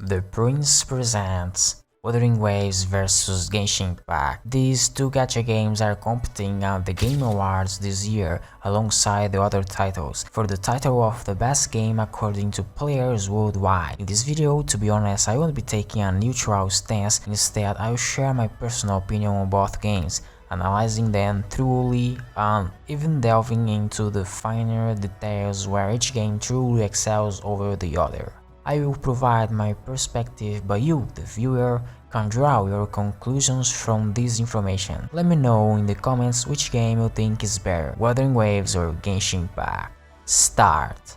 The Prince presents Wuthering Waves vs Genshin Impact. These two gacha games are competing at the Game Awards this year alongside the other titles for the title of the best game according to players worldwide. In this video, to be honest, I won't be taking a neutral stance. Instead, I will share my personal opinion on both games, analyzing them thoroughly and even delving into the finer details where each game truly excels over the other. I will provide my perspective, but you, the viewer, can draw your conclusions from this information. Let me know in the comments which game you think is better, Wuthering Waves or Genshin Impact. Start!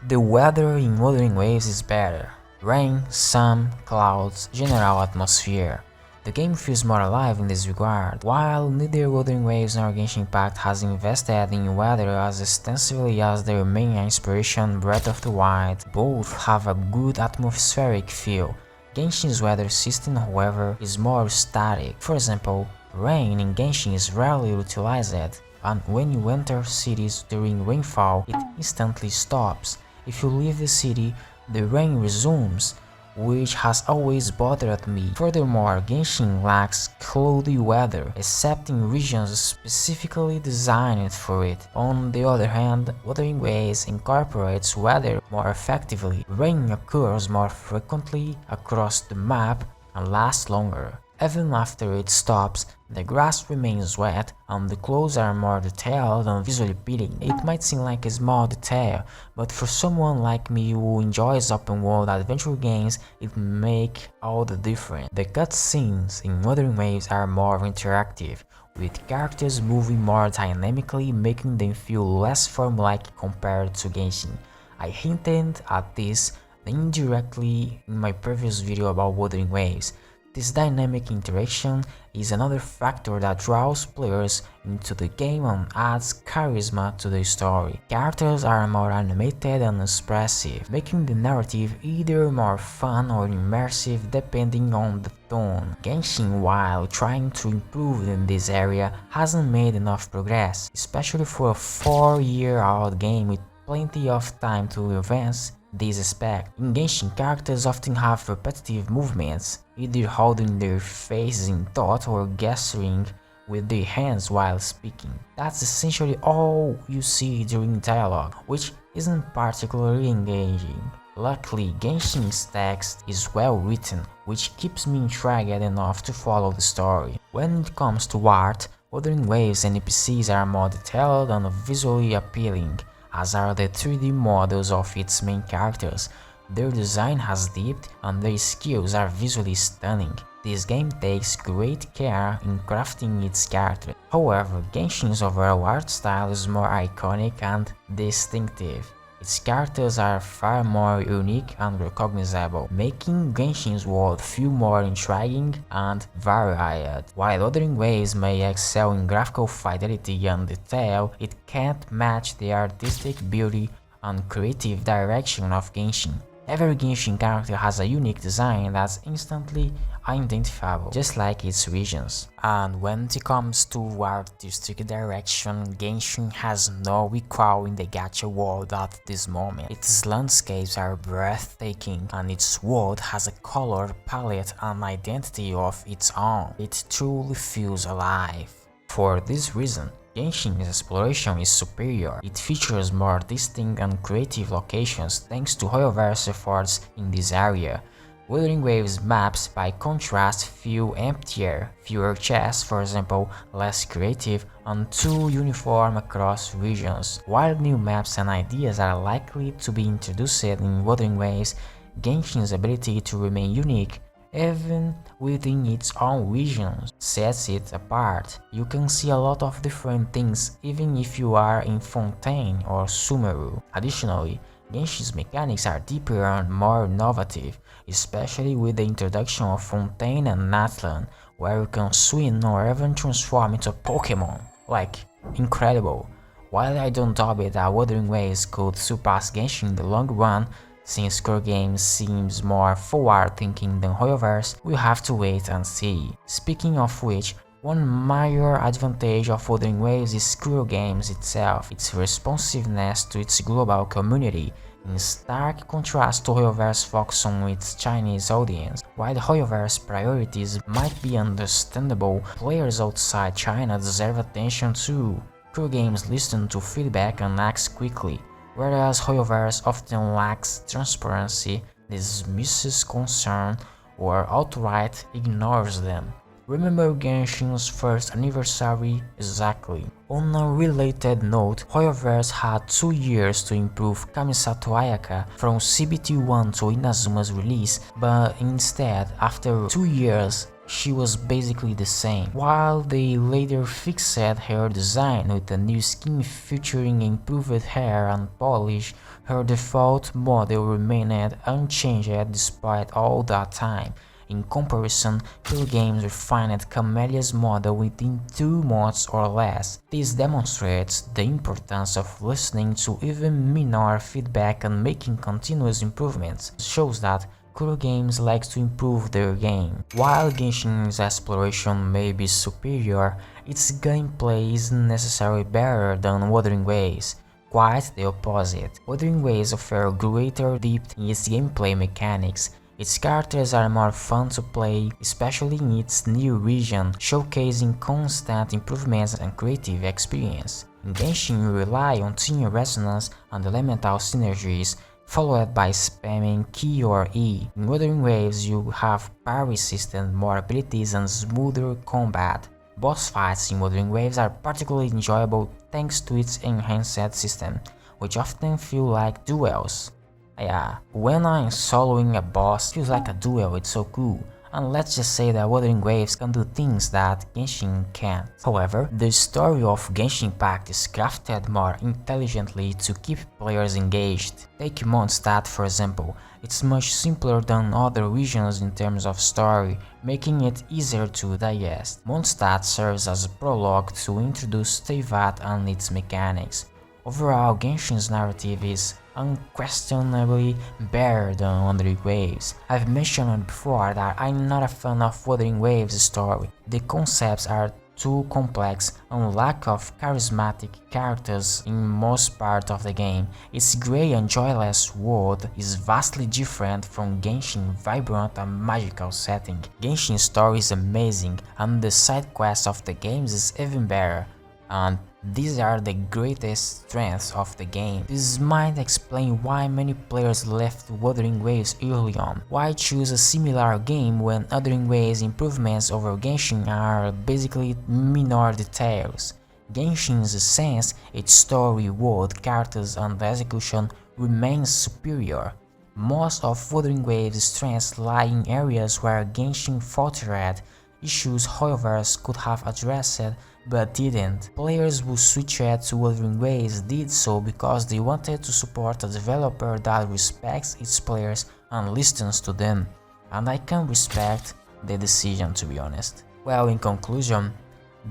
The weather in Wuthering Waves is better. Rain, sun, clouds, general atmosphere. The game feels more alive in this regard. While neither Wuthering Waves nor Genshin Impact has invested in weather as extensively as their main inspiration Breath of the Wild, both have a good atmospheric feel. Genshin's weather system, however, is more static. For example, rain in Genshin is rarely utilized, and when you enter cities during rainfall, it instantly stops. If you leave the city, the rain resumes, which has always bothered me. Furthermore, Genshin lacks cloudy weather, except in regions specifically designed for it. On the other hand, Wuthering Waves incorporates weather more effectively. Rain occurs more frequently across the map and lasts longer. Even after it stops, the grass remains wet and the clothes are more detailed and visually appealing. It might seem like a small detail, but for someone like me who enjoys open-world adventure games, it makes all the difference. The cutscenes in Wuthering Waves are more interactive, with characters moving more dynamically, making them feel less formulaic compared to Genshin. I hinted at this indirectly in my previous video about Wuthering Waves. This dynamic interaction is another factor that draws players into the game and adds charisma to the story. Characters are more animated and expressive, making the narrative either more fun or immersive depending on the tone. Genshin, while trying to improve in this area, hasn't made enough progress, especially for a 4-year-old game with plenty of time to advance this aspect. In Genshin, characters often have repetitive movements, either holding their faces in thought or gesturing with their hands while speaking. That's essentially all you see during dialogue, which isn't particularly engaging. Luckily, Genshin's text is well written, which keeps me intrigued enough to follow the story. When it comes to art, Wuthering Waves NPCs are more detailed and visually appealing, as are the 3D models of its main characters. Their design has depth and their skills are visually stunning. This game takes great care in crafting its characters. However, Genshin's overall art style is more iconic and distinctive. Its characters are far more unique and recognizable, making Genshin's world feel more intriguing and varied. While Wuthering Waves may excel in graphical fidelity and detail, it can't match the artistic beauty and creative direction of Genshin. Every Genshin character has a unique design that's instantly identifiable, just like its regions. And when it comes to artistic direction, Genshin has no equal in the gacha world at this moment. Its landscapes are breathtaking, and its world has a color palette and identity of its own. It truly feels alive. For this reason, Genshin's exploration is superior. It features more distinct and creative locations thanks to Hoyoverse efforts in this area. Wuthering Waves maps, by contrast, feel emptier, fewer chests for example, less creative, and too uniform across regions. While new maps and ideas are likely to be introduced in Wuthering Waves, Genshin's ability to remain unique even within its own regions sets it apart. You can see a lot of different things even if you are in Fontaine or Sumeru. Additionally, Genshin's mechanics are deeper and more innovative, especially with the introduction of Fontaine and Natlan, where you can swim or even transform into a Pokémon. Like, incredible. While I don't doubt that Wuthering Waves could surpass Genshin in the long run, since Kuro Games seems more forward-thinking than Hoyoverse, we'll have to wait and see. Speaking of which, One major advantage of Wuthering Waves is Kuro Games itself, its responsiveness to its global community, in stark contrast to Hoyoverse's focus on its Chinese audience. While the Hoyoverse priorities might be understandable, players outside China deserve attention too. Kuro Games listen to feedback and acts quickly, whereas Hoyoverse often lacks transparency, dismisses concern, or outright ignores them. Remember Genshin's first anniversary? Exactly. On a related note, Hoyoverse had 2 years to improve Kamisato Ayaka from CBT1 to Inazuma's release, but instead, after 2 years, she was basically the same. While they later fixed her design with a new skin featuring improved hair and polish, her default model remained unchanged despite all that time. In comparison, Kuro Games refined Camellia's model within 2 months or less. This demonstrates the importance of listening to even minor feedback and making continuous improvements. It shows that Kuro Games likes to improve their game. While Genshin's exploration may be superior, its gameplay isn't necessarily better than Wuthering Waves. Quite the opposite. Wuthering Waves offer greater depth in its gameplay mechanics. Its characters are more fun to play, especially in its new region, showcasing constant improvements and creative experience. In Genshin, you rely on team resonance and elemental synergies, followed by spamming Q or E. In Wuthering Waves, you have parry system, more abilities, and smoother combat. Boss fights in Wuthering Waves are particularly enjoyable thanks to its enhanced system, which often feel like duels. Yeah, when I'm soloing a boss, feels like a duel, it's so cool. And let's just say that Wuthering Waves can do things that Genshin can't. However, the story of Genshin Impact is crafted more intelligently to keep players engaged. Take Mondstadt for example, it's much simpler than other regions in terms of story, making it easier to digest. Mondstadt serves as a prologue to introduce Teyvat and its mechanics. Overall, Genshin's narrative is unquestionably better than Wuthering Waves. I've mentioned before that I'm not a fan of Wuthering Waves' story. The concepts are too complex and lack of charismatic characters in most part of the game. Its grey and joyless world is vastly different from Genshin's vibrant and magical setting. Genshin's story is amazing and the side quests of the games is even better. And these are the greatest strengths of the game. This might explain why many players left Wuthering Waves early on. Why choose a similar game when Wuthering Waves improvements over Genshin are basically minor details? Genshin's essence, its story, world, characters and execution remains superior. Most of Wuthering Waves' strengths lie in areas where Genshin faltered, issues Hoyoverse could have addressed but didn't. Players who switched to Wuthering Waves did so because they wanted to support a developer that respects its players and listens to them, and I can respect the decision, to be honest. Well, in conclusion,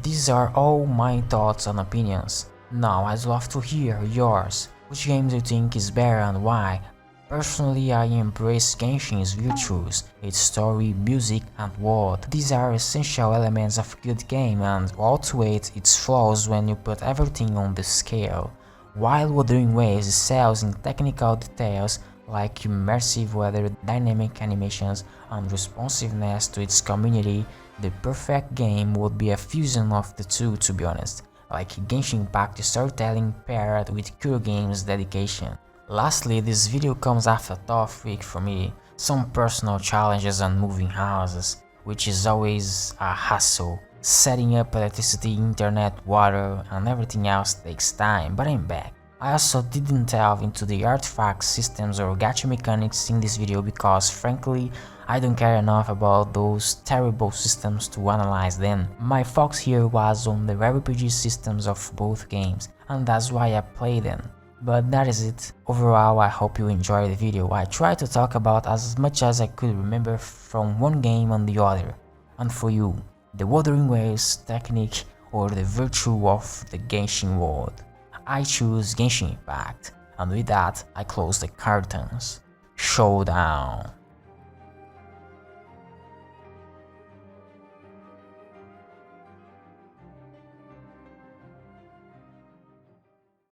these are all my thoughts and opinions. Now I'd love to hear yours. Which game do you think is better and why? Personally, I embrace Genshin's virtues, its story, music and world. These are essential elements of a good game and outweigh its flaws when you put everything on the scale. While Wuthering Waves excels in technical details like immersive weather, dynamic animations and responsiveness to its community, the perfect game would be a fusion of the two, to be honest, like Genshin Impact storytelling paired with Kuro Games' dedication. Lastly, this video comes after a tough week for me, some personal challenges and moving houses, which is always a hassle. Setting up electricity, internet, water and everything else takes time, but I'm back. I also didn't delve into the artifact systems or gacha mechanics in this video because frankly, I don't care enough about those terrible systems to analyze them. My focus here was on the RPG systems of both games, and that's why I played them. But that is it. Overall, I hope you enjoyed the video. I tried to talk about as much as I could remember from one game and the other. And for you, the Wuthering Waves technique or the virtue of the Genshin world? I choose Genshin Impact. And with that, I close the curtains. Showdown.